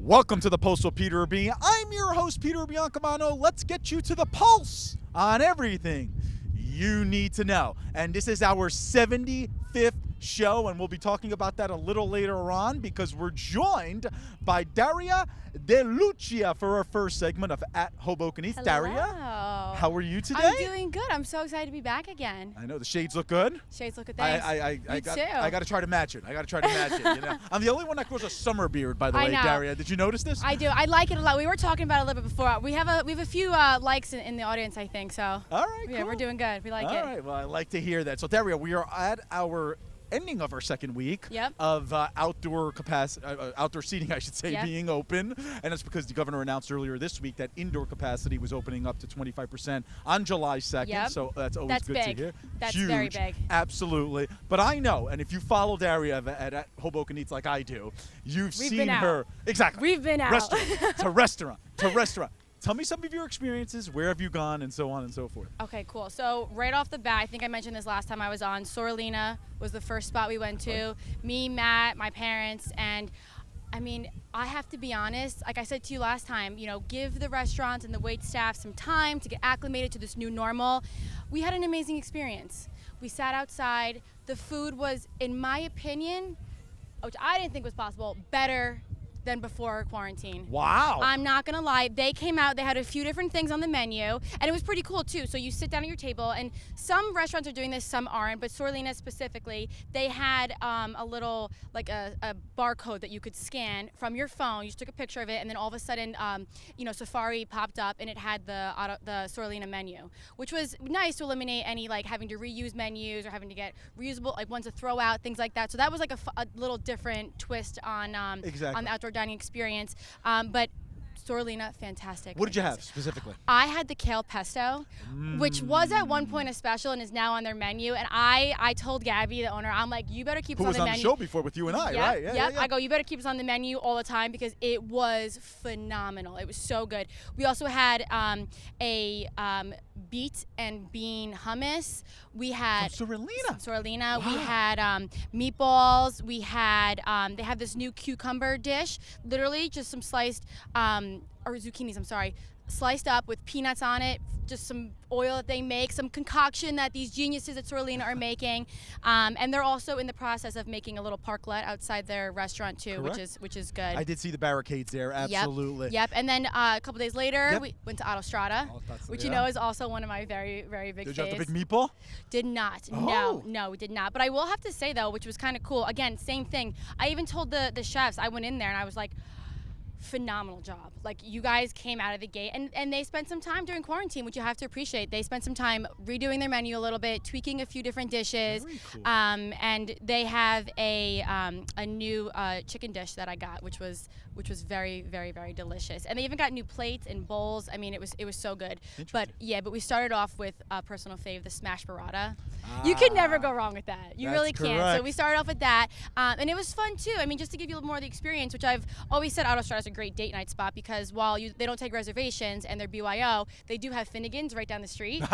Welcome to the Postal Peter B. I'm your host, Peter Biancamano. Let's get you to the pulse on everything you need to know. And this is our 75th show, and we'll be talking about that a little later on because we're joined by Daria De Lucia for our first segment of At Hoboken Eats. Hello. Daria, how are you today? I'm doing good. I'm so excited to be back again. I know the shades look good. Shades look good. Thanks. I too. got to try to match it. You know, I'm the only one that grows a summer beard, by the way, know. Daria. Did you notice this? I do. I like it a lot. We were talking about it a little bit before. We have a few likes in the audience, I think. So. All right. Yeah, cool. we're doing good. We like it. All right. Well, I like to hear that. So, Daria, we are at our ending of our second week of outdoor seating, I should say, being open. And that's because the governor announced earlier this week that indoor capacity was opening up to 25% on July 2nd. Yep. So that's always good big. to hear. That's Huge. very big. Absolutely. But I know, and if you follow Daria at Hoboken Eats like I do, We've seen been out. her. Exactly. We've been out. Restaurant to restaurant. Tell me some of your experiences. Where have you gone, and so on and so forth. Okay, cool. So right off the bat, I think I mentioned this last time I was on. Sorolina was the first spot we went to. Me, Matt, my parents, and I mean, I have to be honest, like I said to you last time, give the restaurants and the wait staff some time to get acclimated to this new normal. We had an amazing experience. We sat outside. The food was, in my opinion, which I didn't think was possible, better than before quarantine. Wow. I'm not gonna lie, they came out, they had a few different things on the menu, and it was pretty cool too. So you sit down at your table, and some restaurants are doing this, some aren't, but Sorolina specifically, they had a little, like a barcode that you could scan from your phone. You just took a picture of it, and then all of a sudden, Safari popped up, and it had the Sorolina menu, which was nice to eliminate any like having to reuse menus or having to get reusable, like ones to throw out, things like that. So that was like a little different twist on on the outdoor dining experience, but Sorolina, fantastic. What did you have specifically? I had the kale pesto, which was at one point a special and is now on their menu. And I told Gabby, the owner, I'm like, you better keep this on the menu. Who was on the show before with you and I, right? Yeah. I go, you better keep this on the menu all the time because it was phenomenal. It was so good. We also had a beet and bean hummus. We had Sorolina. Wow. We had meatballs. We had they have this new cucumber dish, literally just some sliced or zucchinis, I'm sorry, sliced up with peanuts on it, just some oil that they make, some concoction that these geniuses at Sorolina are making, and they're also in the process of making a little parklet outside their restaurant too, which is good. I did see the barricades there, absolutely. Yep. And then a couple days later, we went to Autostrada, which is also one of my very, very big faves. Did you have the big meatball? Did not. Oh. No, we did not. But I will have to say though, which was kind of cool. Again, same thing. I even told the chefs. I went in there and I was like, phenomenal job. Like, you guys came out of the gate and they spent some time during quarantine, which you have to appreciate. They spent some time redoing their menu a little bit, tweaking a few different dishes. Very cool. And they have a new chicken dish that I got, which was very, very, very delicious. And they even got new plates and bowls. I mean, it was so good. But we started off with a personal fave, the smashed burrata. You can never go wrong with that. You really can't. Correct. So we started off with that, and it was fun too. I mean, just to give you a little more of the experience, which I've always said Autostrada is a great date night spot because while they don't take reservations and they're BYO, they do have Finnegan's right down the street.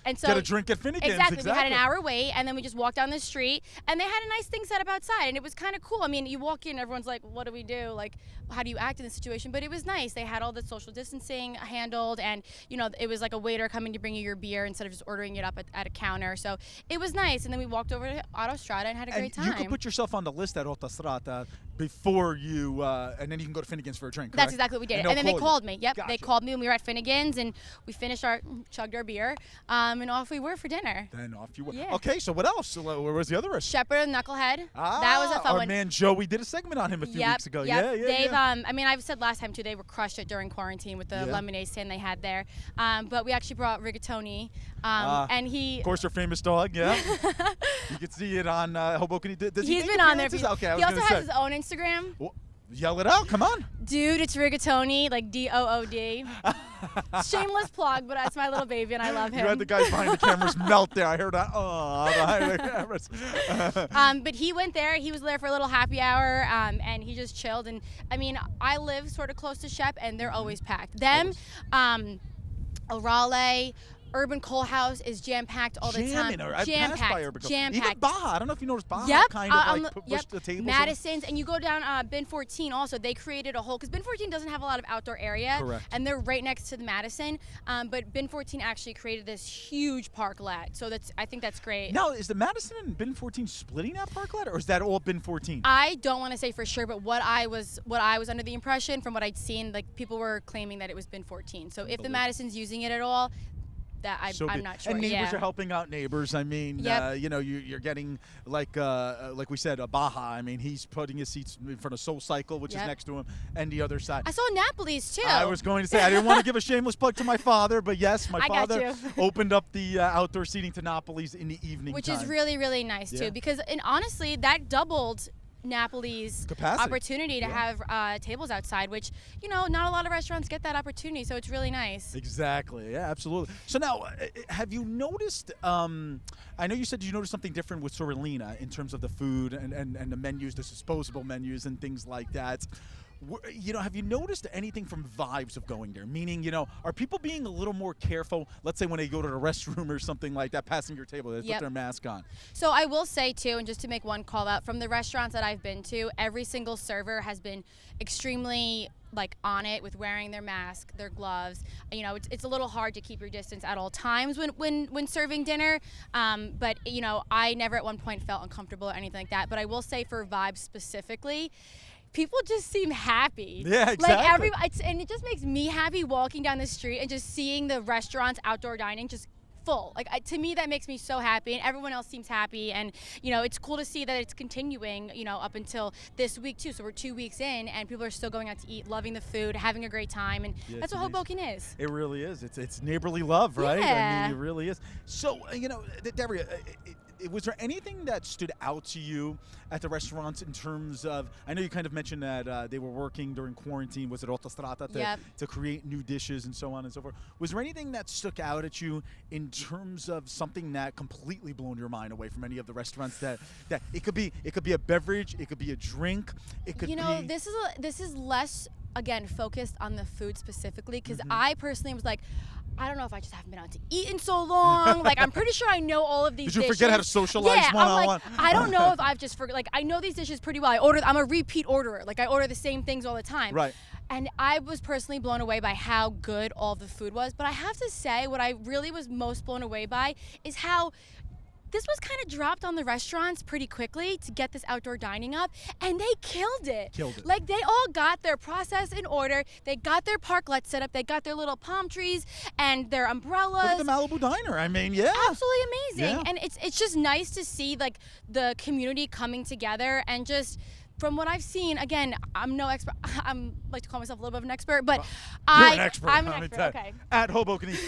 And so get a drink at Finnegan's. Exactly. We had an hour wait, and then we just walked down the street, and they had a nice thing set up outside, and it was kind of cool. I mean, you walk in, everyone's like, "What do we do? Like, how do you act in this situation?" But it was nice. They had all the social distancing handled, and it was like a waiter coming to bring you your beer instead of just ordering it up at a counter. So it was nice. And then we walked over to Autostrada and had a great time. You could put yourself on the list at Autostrada before you, and then you can go to Finnegan's for a drink, correct? That's exactly what we did. And then they called me. Yep, Gotcha. They called me when we were at Finnegan's, and we chugged our beer, and off we were for dinner. Then off you went. Yeah. Okay, so what else? Where was the other restaurant? Shepherd and Knucklehead. That was a fun our one. man Joe, we did a segment on him a few weeks ago. Yep. Yeah. I mean, I've said last time too, they were crushed it during quarantine with the lemonade stand they had there. But we actually brought Rigatoni, and he. Of course, our famous dog. Yeah. You can see it on Hoboken. He's been on there. Okay, he also has his own Instagram. Well, yell it out, come on. Dude, it's Rigatoni, like D-O-O-D. Shameless plug, but that's my little baby and I love him. You had the guys behind the cameras melt there. I heard that. Behind the cameras. But he went there. He was there for a little happy hour, and he just chilled. And I mean, I live sort of close to Shep, and they're always packed. Them, Orale, Urban Coal House is jam-packed all the time. Jamming, or I passed by Urban Coal. Even Jam-packed. Baja. I don't know if you noticed Baja Yep. kind of on like the- pushed the tables. in. Madison's, and you go down Bin 14 also, they created a whole, because Bin 14 doesn't have a lot of outdoor area. Correct. And they're right next to the Madison. But Bin 14 actually created this huge parklet. So I think that's great. Now, is the Madison and Bin 14 splitting that parklet, or is that all Bin 14? I don't want to say for sure, but what I was under the impression from what I'd seen, like people were claiming that it was Bin 14. So if the Unbelievable. Madison's using it at all, that So I'm good. not sure. And neighbors yeah. are helping out neighbors. I mean, Yep. you're getting like we said, a Baja. I mean, he's putting his seats in front of Soul Cycle, which is Yep. next to him, and the other side. I saw Napoli's too. I was going to say I didn't want to give a shameless plug to my father, but yes, my I got father you. opened up the outdoor seating to Napoli's in the evening which time. is really, really nice Yeah. too, because and honestly, that doubled Napoli's Capacity. opportunity to Yeah. have tables outside, which not a lot of restaurants get that opportunity, so it's really nice. Exactly. Yeah, absolutely. So now, have you noticed? I know you said you noticed something different with Sorellina in terms of the food and the menus, the disposable menus and things like that. Have you noticed anything from vibes of going there? Meaning, are people being a little more careful? Let's say when they go to the restroom or something like that, passing your table, they put Yep. their mask on. So I will say too, and just to make one call out, from the restaurants that I've been to, every single server has been extremely on it with wearing their mask, their gloves. It's a little hard to keep your distance at all times when serving dinner. But I never at one point felt uncomfortable or anything like that. But I will say for vibes specifically, people just seem happy. Yeah, exactly. And it just makes me happy walking down the street and just seeing the restaurants, outdoor dining, just full. To me, that makes me so happy, and everyone else seems happy. And it's cool to see that it's continuing, up until this week too. So we're 2 weeks in, and people are still going out to eat, loving the food, having a great time, and Yeah, that's it's what Hoboken is. It really is. It's neighborly love, right? I Yeah. mean, it really is. So, Deborah, was there anything that stood out to you at the restaurants in terms of, I know you kind of mentioned that they were working during quarantine, was it Autostrada, Yep. to create new dishes and so on and so forth. Was there anything that stuck out at you in terms of something that completely blown your mind away from any of the restaurants that it could be a beverage, it could be a drink, it could be... This is less, again, focused on the food specifically, because Mm-hmm. I personally was like, I don't know if I just haven't been out to eat in so long. I'm pretty sure I know all of these Did you dishes. forget how to socialize yeah, one-on-one? I don't know if I've just forgot. I know these dishes pretty well. I'm a repeat orderer. I order the same things all the time. Right. And I was personally blown away by how good all the food was. But I have to say, what I really was most blown away by is how this was kind of dropped on the restaurants pretty quickly to get this outdoor dining up, and they killed it. Killed it. They all got their process in order. They got their parklet set up. They got their little palm trees and their umbrellas. Look at the Malibu Diner. I mean, yeah. Absolutely amazing. Yeah. And it's just nice to see the community coming together, and just from what I've seen, again, I'm no expert. I'm like to call myself a little bit of an expert, but You're an expert. I'm an let me expert. tell you. Okay. At Hoboken East.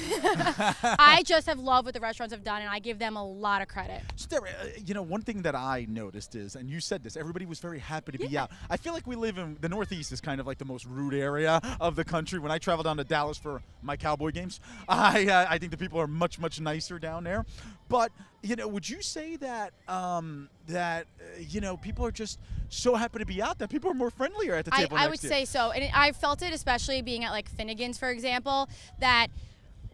I just have loved what the restaurants have done, and I give them a lot of credit. So, Deborah, one thing that I noticed is, and you said this, everybody was very happy to be out. I feel like we live in the Northeast is kind of like the most rude area of the country. When I travel down to Dallas for my Cowboy games, I think the people are much, much nicer down there. But, would you say that people are just so happy to be out that people are more friendlier at the table I next would to you? say so, and I felt it especially being at Finnegan's, for example, that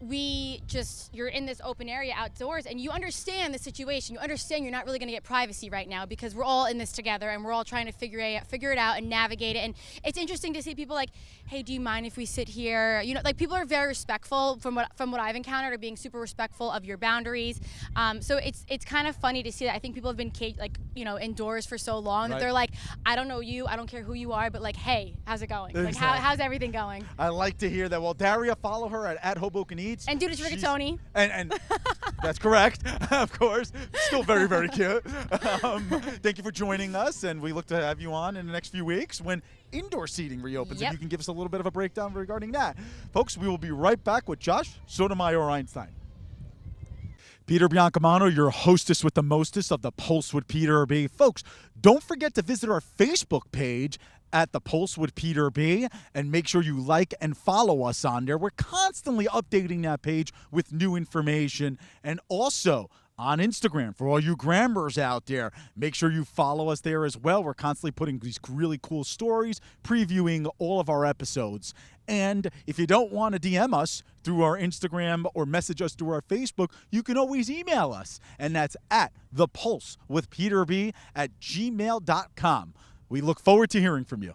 you're in this open area outdoors, and you understand the situation. You understand you're not really going to get privacy right now because we're all in this together, and we're all trying to figure it out and navigate it. And it's interesting to see people hey, do you mind if we sit here? People are very respectful from what I've encountered, are being super respectful of your boundaries. So it's kind of funny to see that. I think people have been indoors for so long that Right. they're like, I don't know you, I don't care who you are, but hey, how's it going? Exactly. How's everything going? I like to hear that. Well, Daria, follow her at Hoboken Eats. And do this She's- rigatoni. And that's correct, of course. Still very, very cute. Thank you for joining us, and we look to have you on in the next few weeks when indoor seating reopens. Yep. And you can give us a little bit of a breakdown regarding that. Folks, we will be right back with Josh Sotomayor-Einstein. Peter Biancamano, your hostess with the mostest of the Pulse with Peter B. Folks, don't forget to visit our Facebook page at the Pulse with Peter B, and make sure you like and follow us on there. We're constantly updating that page with new information. And also, on Instagram. For all you grammars out there, make sure you follow us there as well. We're constantly putting these really cool stories, previewing all of our episodes. And if you don't want to DM us through our Instagram or message us through our Facebook, you can always email us. And that's at thepulsewithpeterb@gmail.com. We look forward to hearing from you.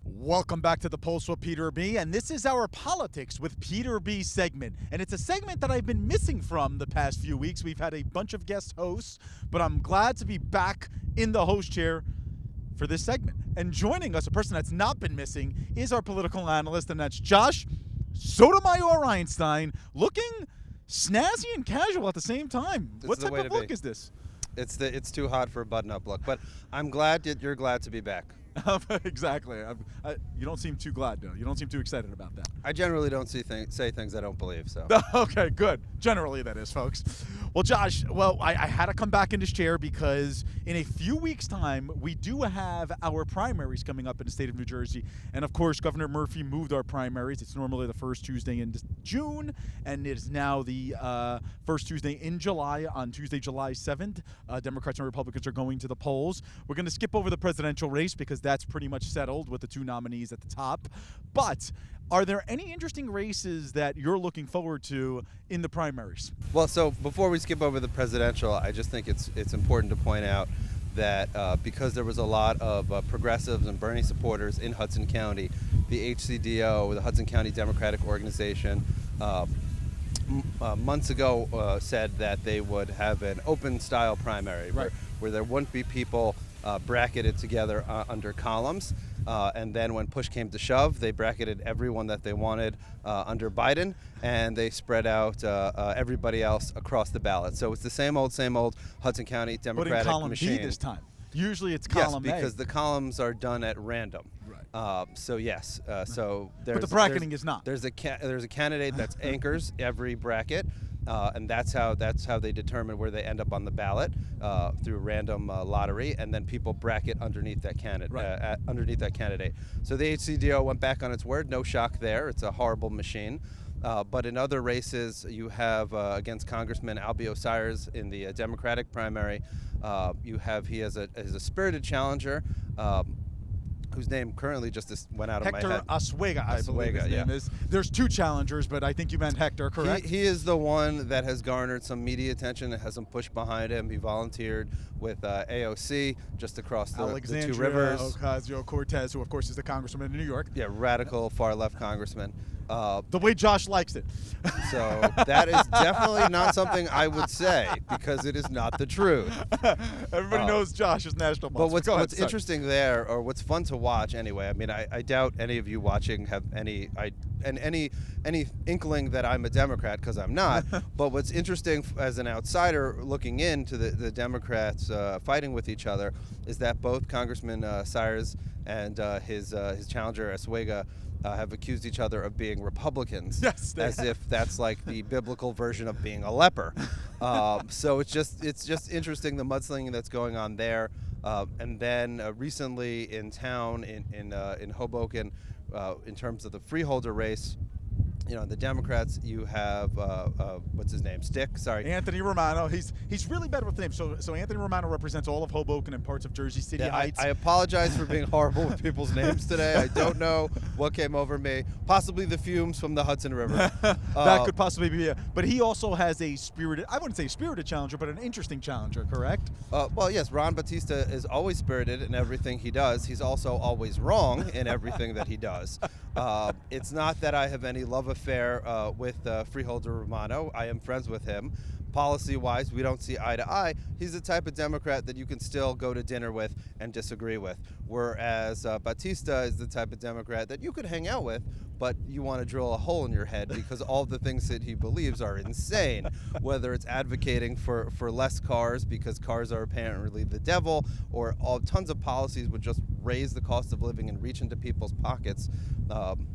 Welcome back to The Pulse with Peter B. And this is our Politics with Peter B segment. And it's a segment that I've been missing from the past few weeks. We've had a bunch of guest hosts, but I'm glad to be back in the host chair for this segment. And joining us, a person that's not been missing, is our political analyst, and that's Josh Sotomayor Einstein, looking snazzy and casual at the same time. What type of look is this? It's too hot for a button-up look, but I'm glad that you're glad to be back. Exactly. You don't seem too glad, though. You don't seem too excited about that. I generally don't say things I don't believe. So. Okay, good. Generally, that is, folks. Well, Josh, I had to come back in this chair because in a few weeks' time, we do have our primaries coming up in the state of New Jersey. And, of course, Governor Murphy moved our primaries. It's normally the first Tuesday in June, and it is now the first Tuesday in July. On Tuesday, July 7th, Democrats and Republicans are going to the polls. We're going to skip over the presidential race because that's pretty much settled with the two nominees at the top. But are there any interesting races that you're looking forward to in the primaries? Well, so before we skip over the presidential, I just think it's important to point out that because there was a lot of progressives and Bernie supporters in Hudson County, the HCDO, the Hudson County Democratic Organization, months ago said that they would have an open-style primary, right, where there wouldn't be people bracketed together under columns. And then when push came to shove, they bracketed everyone that they wanted under Biden, and they spread out everybody else across the ballot. So it's the same old Hudson County Democratic but in column machine. B this time. Usually it's column yes, because A. the columns are done at random. Right. So yes, so there's. But the bracketing is not. There's a candidate that's anchors every bracket. And that's how they determine where they end up on the ballot through random lottery, and then people bracket underneath that candidate. Right. So the HCDO went back on its word. No shock there. It's a horrible machine. But in other races, you have against Congressman Albie Osiris in the Democratic primary. He has a spirited challenger. Whose name currently just went out of my head. Hector Asuega, I believe his name is. There's two challengers, but I think you meant Hector, correct? He is the one that has garnered some media attention and has some push behind him. He volunteered with AOC just across the two rivers. Ocasio-Cortez, who of course is the congressman in New York. Yeah, radical far-left congressman. The way Josh likes it. So that is definitely not something I would say because it is not the truth. Everybody knows Josh is national. But what's interesting there, or what's fun to watch anyway, I mean, I doubt any of you watching have any inkling that I'm a Democrat, because I'm not. But what's interesting as an outsider looking into the Democrats fighting with each other is that both Congressman Sires and his challenger Asuega have accused each other of being Republicans, yes, as if that's like the biblical version of being a leper. So it's just interesting, the mudslinging that's going on there. And then recently in town in Hoboken, in terms of the freeholder race, the Democrats, you have what's his name? Anthony Romano. He's really bad with names. So Anthony Romano represents all of Hoboken and parts of Jersey City Heights. I apologize for being horrible with people's names today. I don't know what came over me. Possibly the fumes from the Hudson River. That could possibly be it. But he also has a spirited, I wouldn't say spirited challenger, but an interesting challenger, correct? Well, yes, Ron Batista is always spirited in everything he does. He's also always wrong in everything that he does. It's not that I have any love affair with Freeholder Romano. I am friends with him. Policy-wise, we don't see eye to eye. He's the type of Democrat that you can still go to dinner with and disagree with. Whereas Batista is the type of Democrat that you could hang out with, but you want to drill a hole in your head because all the things that he believes are insane. Whether it's advocating for less cars because cars are apparently the devil, or tons of policies would just raise the cost of living and reach into people's pockets.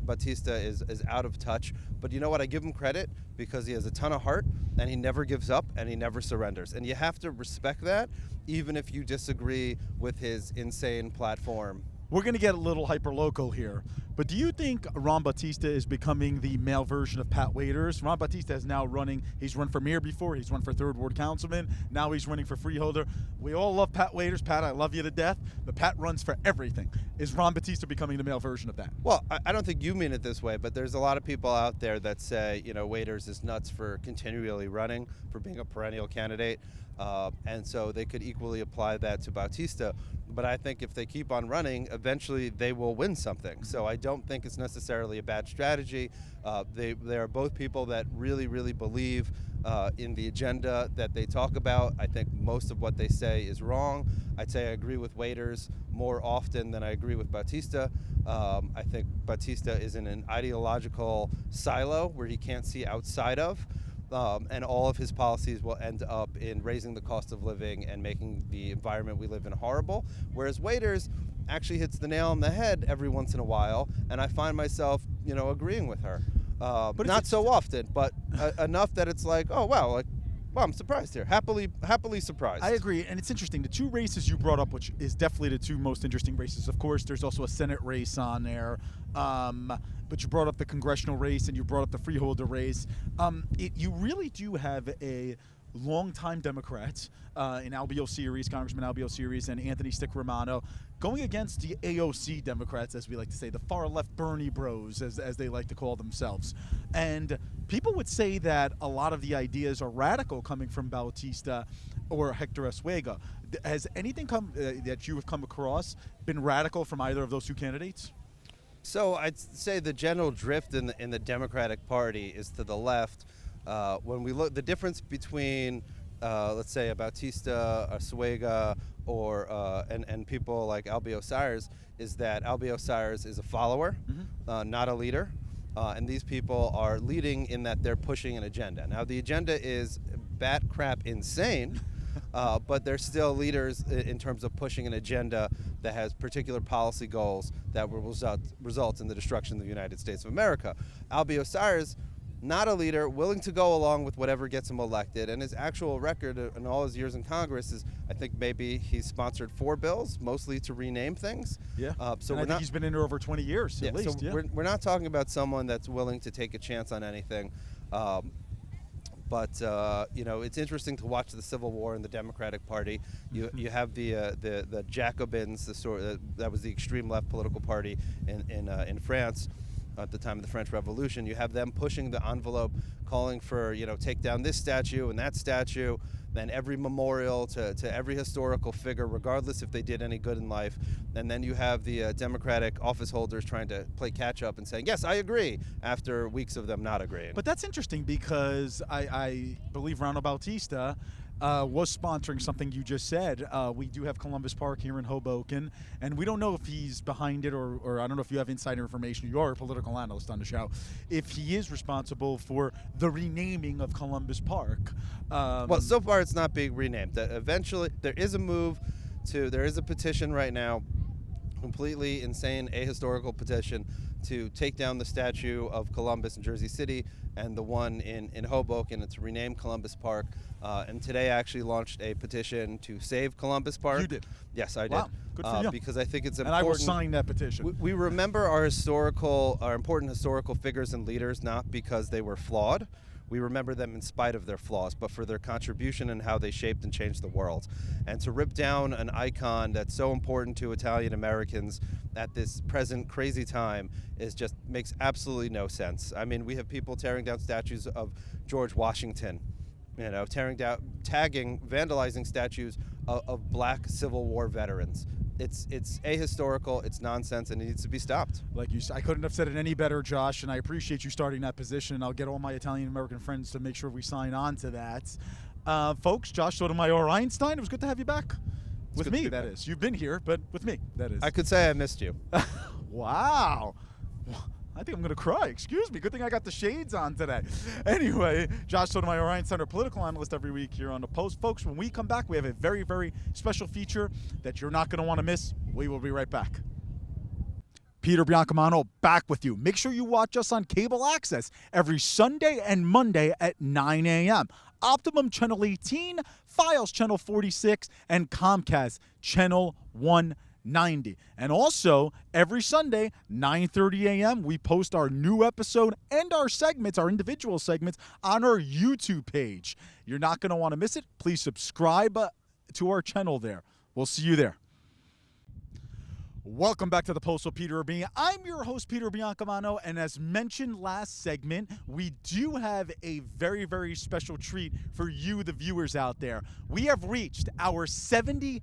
Batista is out of touch. But you know what? I give him credit because he has a ton of heart and he never gives up and he never surrenders. And you have to respect that, even if you disagree with his insane platform. We're going to get a little hyper-local here, But do you think Ron Bautista is becoming the male version of Pat Waders? Ron Bautista is now running. He's run for mayor before. He's run for third ward councilman. Now he's running for freeholder. We all love Pat Waders. Pat, I love you to death. But Pat runs for everything. Is Ron Bautista becoming the male version of that? Well, I don't think you mean it this way, but there's a lot of people out there that say, Waders is nuts for continually running, for being a perennial candidate. And so they could equally apply that to Bautista. But I think if they keep on running, eventually they will win something. So I don't think it's necessarily a bad strategy. They are both people that really, really believe in the agenda that they talk about. I think most of what they say is wrong. I'd say I agree with Waders more often than I agree with Bautista. I think Bautista is in an ideological silo where he can't see outside of. And all of his policies will end up in raising the cost of living and making the environment we live in horrible. Whereas Waders actually hits the nail on the head every once in a while, and I find myself, agreeing with her. But not so often, but enough that it's like, oh wow, I'm surprised here. Happily surprised. I agree, and it's interesting. The two races you brought up, which is definitely the two most interesting races. Of course, there's also a Senate race on there, but you brought up the congressional race and you brought up the freeholder race. You really do have a longtime Democrat in Albio Series, Congressman Albio Series, and Anthony Stick Romano, going against the AOC Democrats, as we like to say, the far left Bernie bros, as they like to call themselves. And people would say that a lot of the ideas are radical coming from Bautista or Hector Asuega. Has anything that you have come across been radical from either of those two candidates? So I'd say the general drift in the Democratic Party is to the left. When we look, the difference between, let's say, a Bautista, Asuega, or and people like Albio Sires is that Albio Sires is a follower, not a leader. And these people are leading in that they're pushing an agenda. Now, the agenda is bat crap insane, but they're still leaders in terms of pushing an agenda that has particular policy goals that will result in the destruction of the United States of America. Albio Sires, not a leader, willing to go along with whatever gets him elected, and his actual record in all his years in Congress is, I think maybe he's sponsored 4 bills, mostly to rename things. Yeah. So and I think he's been in there over 20 years, at least. So we're not talking about someone that's willing to take a chance on anything. But it's interesting to watch the Civil War in the Democratic Party. You have the Jacobins, that was the extreme left political party in France at the time of the French Revolution. You have them pushing the envelope, calling for take down this statue and that statue, then every memorial to every historical figure, regardless if they did any good in life. And then you have the Democratic office holders trying to play catch up and saying, yes, I agree, after weeks of them not agreeing. But that's interesting because I believe Ronald Bautista was sponsoring something you just said. We do have Columbus Park here in Hoboken, and we don't know if he's behind it or I don't know if you have insider information. You are a political analyst on the show. If he is responsible for the renaming of Columbus Park. Well, so far it's not being renamed. Eventually, there is a petition right now, completely insane, ahistorical petition to take down the statue of Columbus in Jersey City and the one in Hoboken, and to rename Columbus Park. And today I actually launched a petition to save Columbus Park. You did? Yes, I did. Wow, good for you. Because I think it's important. And I will sign that petition. We remember our important historical figures and leaders not because they were flawed. We remember them in spite of their flaws, but for their contribution and how they shaped and changed the world. And to rip down an icon that's so important to Italian Americans at this present crazy time makes absolutely no sense. I mean, we have people tearing down statues of George Washington, vandalizing statues of black Civil War veterans. It's ahistorical, it's nonsense, and it needs to be stopped. Like you said, I couldn't have said it any better, Josh, and I appreciate you starting that position. I'll get all my Italian-American friends to make sure we sign on to that. Folks, Josh Sotomayor Einstein, it was good to have you back. With me, that is. You've been here, but with me, that is. I could say I missed you. Wow. I think I'm going to cry. Excuse me. Good thing I got the shades on today. Anyway, Josh Sotomayor Einstein, our political analyst every week here on The Post. Folks, when we come back, we have a very, very special feature that you're not going to want to miss. We will be right back. Peter Biancamano back with you. Make sure you watch us on cable access every Sunday and Monday at 9 a.m. Optimum Channel 18, Files Channel 46, and Comcast Channel 190. 90. And also, every Sunday, 9:30 a.m., we post our new episode and our segments, our individual segments, on our YouTube page. You're not going to want to miss it. Please subscribe to our channel there. We'll see you there. Welcome back to the Pulse with Peter Urbina. I'm your host, Peter Biancamano, and as mentioned last segment, we do have a very, very special treat for you, the viewers out there. We have reached our 75th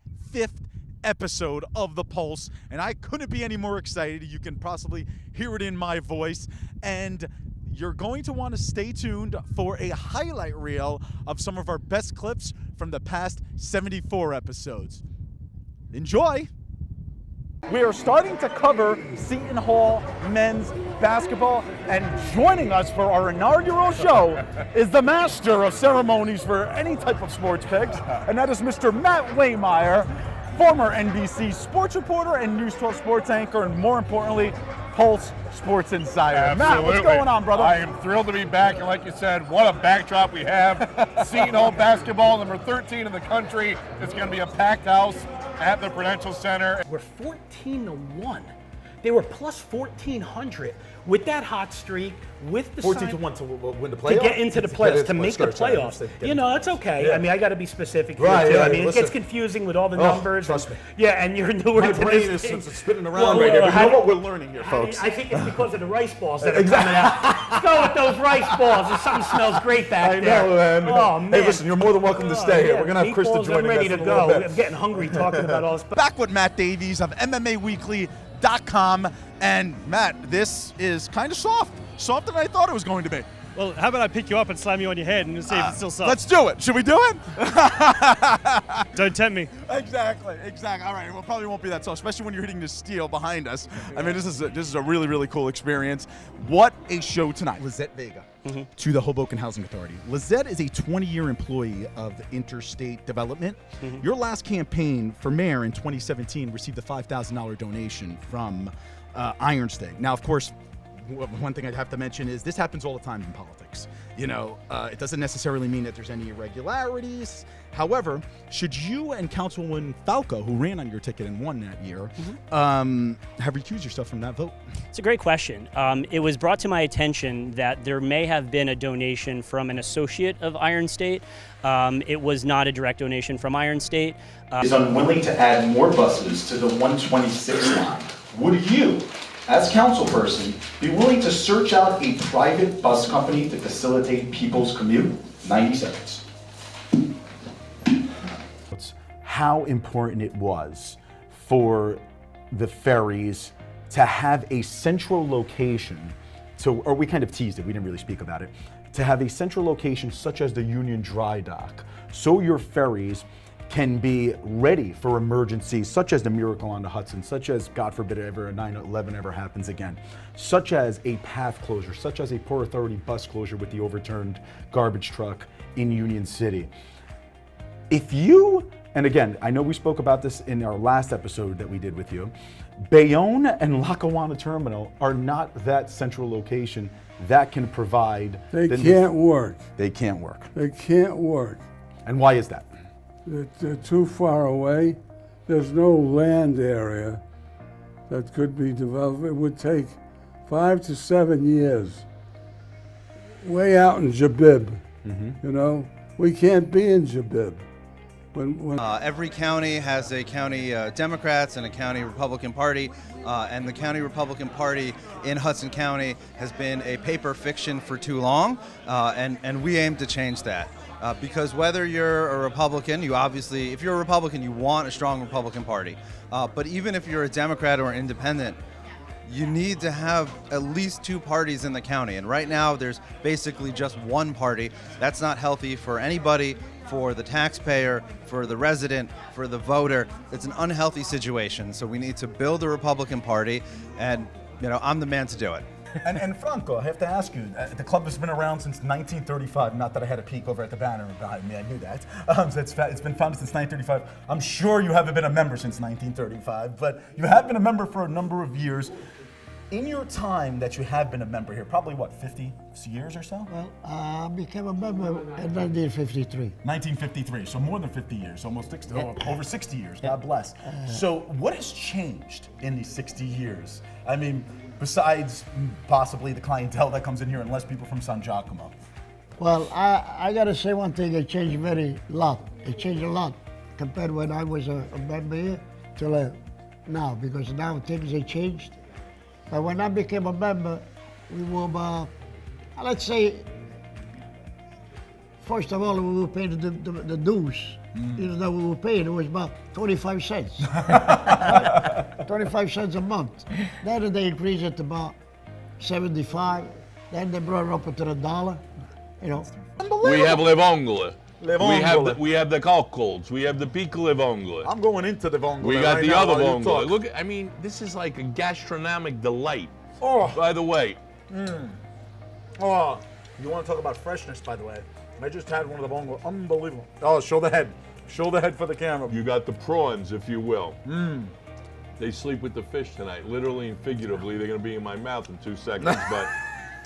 episode of The Pulse, and I couldn't be any more excited. You can possibly hear it in my voice, and you're going to want to stay tuned for a highlight reel of some of our best clips from the past 74 episodes. Enjoy! We are starting to cover Seton Hall men's basketball, and joining us for our inaugural show is the master of ceremonies for any type of sports picks, and that is Mr. Matt Waymeyer, former NBC sports reporter and News 12 sports anchor, and more importantly, Pulse Sports Insider. Absolutely. Matt, what's going on, brother? I am thrilled to be back, and like you said, what a backdrop we have. Seton Hall basketball, number 13 in the country. It's going to be a packed house at the Prudential Center. We're 14-1. They were plus 1,400 with that hot streak, with the 14-1 to win the playoffs? to get into the playoffs, to make the playoffs. You know, that's okay. Yeah. I mean, I got to be specific here Right, too. yeah, I mean, listen. it gets confusing with all the numbers. Trust me. Yeah, and you're newer My to brain this is thing. spinning around right here. But you know what we're learning here, folks? I think it's because of the rice balls that are coming out. Let's go with those rice balls. There's something smells great back I there. know, man. Oh, man. Hey, listen, you're more than welcome to stay here. Yeah, We're going to have Krista meatballs, joining I'm ready us to in a go. little bit. I'm getting hungry talking about all this. Back with Matt Davies of MMAweekly.com. And Matt, this is kind of softer than I thought it was going to be. Well, how about I pick you up and slam you on your head and see if it's still soft? Let's do it. Should we do it? Don't tempt me. Exactly. All right. Well, probably won't be that soft, especially when you're hitting the steel behind us. I mean, this is a really, really cool experience. What a show tonight. Lizette Vega to the Hoboken Housing Authority. Lizette is a 20-year employee of Interstate Development. Your last campaign for mayor in 2017 received a $5,000 donation from Iron State. Now, of course, one thing I'd have to mention is this happens all the time in politics. You know, it doesn't necessarily mean that there's any irregularities. However, should you and Councilwoman Falco, who ran on your ticket and won that year, have recused yourself from that vote? It's a great question. It was brought to my attention that there may have been a donation from an associate of Iron State. It was not a direct donation from Iron State. Is unwilling to add more buses to the 126 line. Would you, as councilperson, be willing to search out a private bus company to facilitate people's commute? 90 seconds. How important it was for the ferries to have a central location, or we kind of teased it, we didn't really speak about it, to have a central location such as the Union Dry Dock, so your ferries can be ready for emergencies such as the Miracle on the Hudson, such as, God forbid, ever a 9/11 ever happens again, such as a path closure, such as a Port Authority bus closure with the overturned garbage truck in Union City. If you, and again, I know we spoke about this in our last episode that we did with you, Bayonne and Lackawanna Terminal are not that central location that can provide. They can't work. They can't work. They can't work. And why is that? They're too far away. There's no land area that could be developed. It would take 5 to 7 years. Way out in Jabib, you know? We can't be in Jabib. Every county has a county Democrats and a county Republican Party, and the county Republican Party in Hudson County has been a paper fiction for too long, and we aim to change that. Because whether you're a Republican, if you're a Republican, you want a strong Republican Party. But even if you're a Democrat or independent, you need to have at least 2 parties in the county. And right now, there's basically just one party. That's not healthy for anybody, for the taxpayer, for the resident, for the voter. It's an unhealthy situation. So we need to build a Republican Party, and I'm the man to do it. And Franco, I have to ask you, the club has been around since 1935. Not that I had a peek over at the banner behind me, I knew that. It's been founded since 1935. I'm sure you haven't been a member since 1935, but you have been a member for a number of years. In your time that you have been a member here, probably what, 50 years or so? Well, I became a member in 1953. 1953, so more than 50 years, almost 60, over 60 years, God bless. So what has changed in these 60 years? I mean, besides possibly the clientele that comes in here and less people from San Giacomo. Well, I gotta say one thing, it changed very lot. It changed a lot compared when I was a member here till now, because now things have changed. But when I became a member, we were, let's say, first of all, we were paying the dues. Even though we were paying, it was about 25 cents. 25 cents a month. Then they increased it to about 75. Then they brought it up to the dollar. You know. We have Levongole. Levongole. We have the cockles. We have the pico Levongole. I'm going into the Vongole. We got right the now other while you Vongole. talk. Look, I mean, this is like a gastronomic delight. Oh. By the way. Oh, you want to talk about freshness, by the way. I just had one of the Vongole. Unbelievable. Oh, show the head. Show the head for the camera. You got the prawns, if you will. They sleep with the fish tonight. Literally and figuratively, they're going to be in my mouth in 2 seconds, but,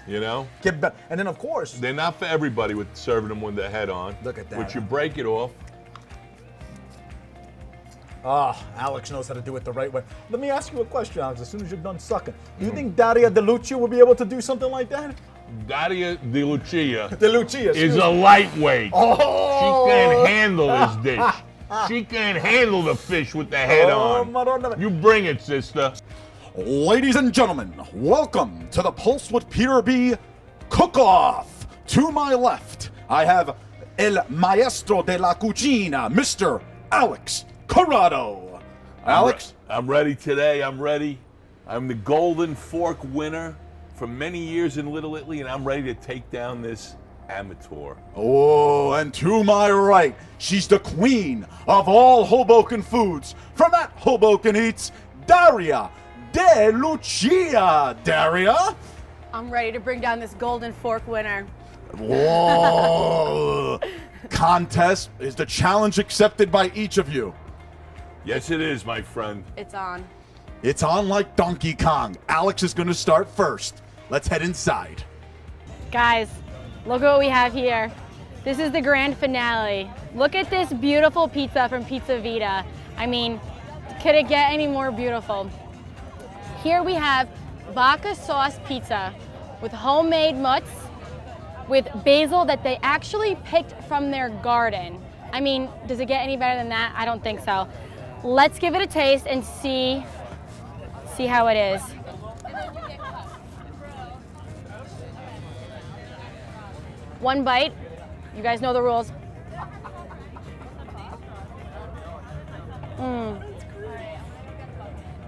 you know. And then, of course, they're not for everybody with serving them with their head on. Look at that. Which you break it off. Alex knows how to do it the right way. Let me ask you a question, Alex, as soon as you're done sucking. Do you think Daria De Lucia will be able to do something like that? Daria De Lucia, is a lightweight. Oh. She can't handle this dish. She can't handle the fish with the head on. Madonna. You bring it, sister. Ladies and gentlemen, welcome to the Pulse with Peter B. Cook-Off. To my left, I have El Maestro de la Cucina, Mr. Alex Corrado. Alex? I'm ready today. I'm ready. I'm the Golden Fork winner for many years in Little Italy, and I'm ready to take down this amateur. Oh, and to my right, she's the queen of all Hoboken foods. From that Hoboken Eats, Daria De Lucia. Daria? I'm ready to bring down this Golden Fork winner. Whoa. Contest is the challenge accepted by each of you. Yes, it is, my friend. It's on. It's on like Donkey Kong. Alex is going to start first. Let's head inside. Guys, look at what we have here. This is the grand finale. Look at this beautiful pizza from Pizza Vita. I mean, could it get any more beautiful? Here we have vodka sauce pizza with homemade mutts, with basil that they actually picked from their garden. I mean, does it get any better than that? I don't think so. Let's give it a taste and see how it is. One bite. You guys know the rules.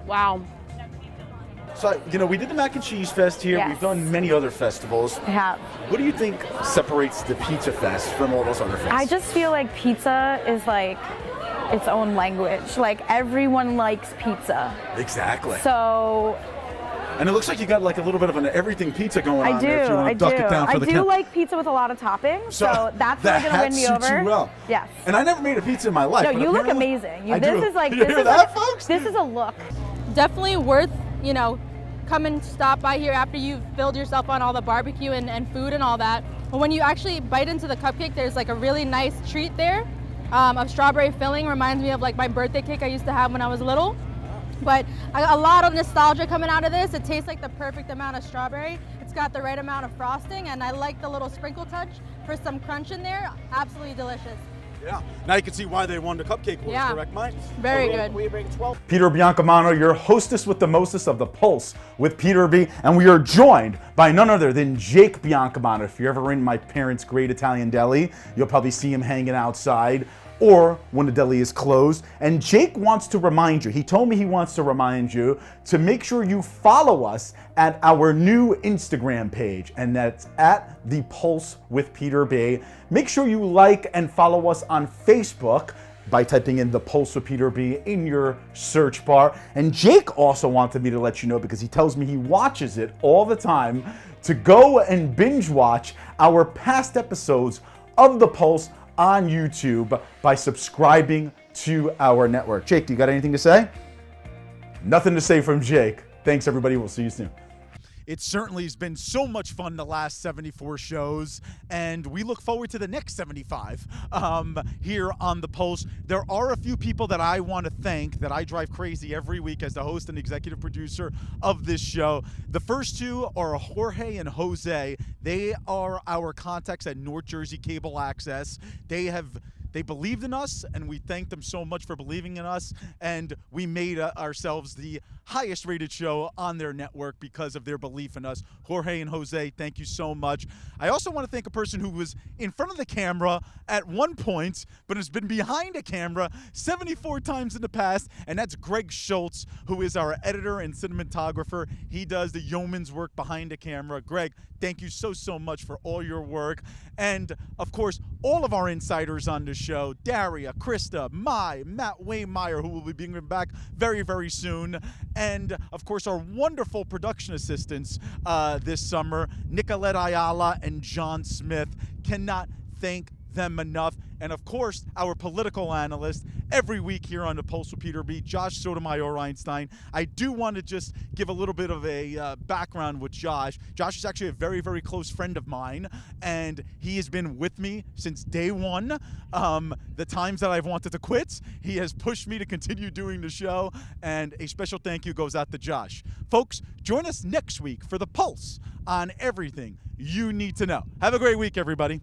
Wow. So, we did the Mac and Cheese Fest here. Yes. We've done many other festivals. I have. What do you think separates the Pizza Fest from all those other fests? I just feel like pizza is like its own language. Like everyone likes pizza. Exactly. So. And it looks like you got like a little bit of an everything pizza going I on do. there. If you want to duck it down for I the do count. like pizza with a lot of toppings, so that's really gonna win me suits over. You well. Yes. And I never made a pizza in my life. No, but you look apparently- amazing. I This do. is like You this hear is that, a, folks? This is a look. Definitely worth, come and stop by here after you've filled yourself on all the barbecue and food and all that. But when you actually bite into the cupcake, there's like a really nice treat there of strawberry filling. Reminds me of like my birthday cake I used to have when I was little. But a lot of nostalgia coming out of this. It tastes like the perfect amount of strawberry. It's got the right amount of frosting, and I like the little sprinkle touch for some crunch in there. Absolutely delicious. Yeah. Now you can see why they won the cupcake wars, Yeah. correct, Mike? Very good. Peter Biancamano, your hostess with the mostest of the Pulse with Peter B. And we are joined by none other than Jake Biancamano. If you're ever in my parents' great Italian deli, you'll probably see him hanging outside or when the deli is closed. And Jake wants to remind you, he told me he wants to remind you to make sure you follow us at our new Instagram page, and that's at The Pulse with Peter B. Make sure you like and follow us on Facebook by typing in The Pulse with Peter B in your search bar. And Jake also wanted me to let you know, because he tells me he watches it all the time, to go and binge watch our past episodes of The Pulse on YouTube by subscribing to our network. Jake, do you got anything to say? Nothing to say from Jake. Thanks, everybody. We'll see you soon. It certainly has been so much fun the last 74 shows, and we look forward to the next 75 here on The Pulse. There are a few people that I want to thank that I drive crazy every week as the host and executive producer of this show. The first two are Jorge and Jose. They are our contacts at North Jersey Cable Access. They believed in us, and we thank them so much for believing in us, and we made ourselves the highest rated show on their network because of their belief in us. Jorge and Jose, thank you so much. I also want to thank a person who was in front of the camera at one point, but has been behind a camera 74 times in the past, and that's Greg Schultz, who is our editor and cinematographer. He does the yeoman's work behind the camera. Greg, thank you so much for all your work. And, of course, all of our insiders on the show, Daria, Krista, Matt Waymeyer, who will be being back very, very soon, and, of course, our wonderful production assistants this summer, Nicolette Ayala and John Smith. Cannot thank them enough. And of course, our political analyst every week here on The Pulse with Peter B, Josh Sotomayor Einstein. I do want to just give a little bit of a background with Josh. Josh is actually a very, very close friend of mine, and he has been with me since day one. The times that I've wanted to quit, he has pushed me to continue doing the show, and a special thank you goes out to Josh. Folks, join us next week for The Pulse on everything you need to know. Have a great week, everybody.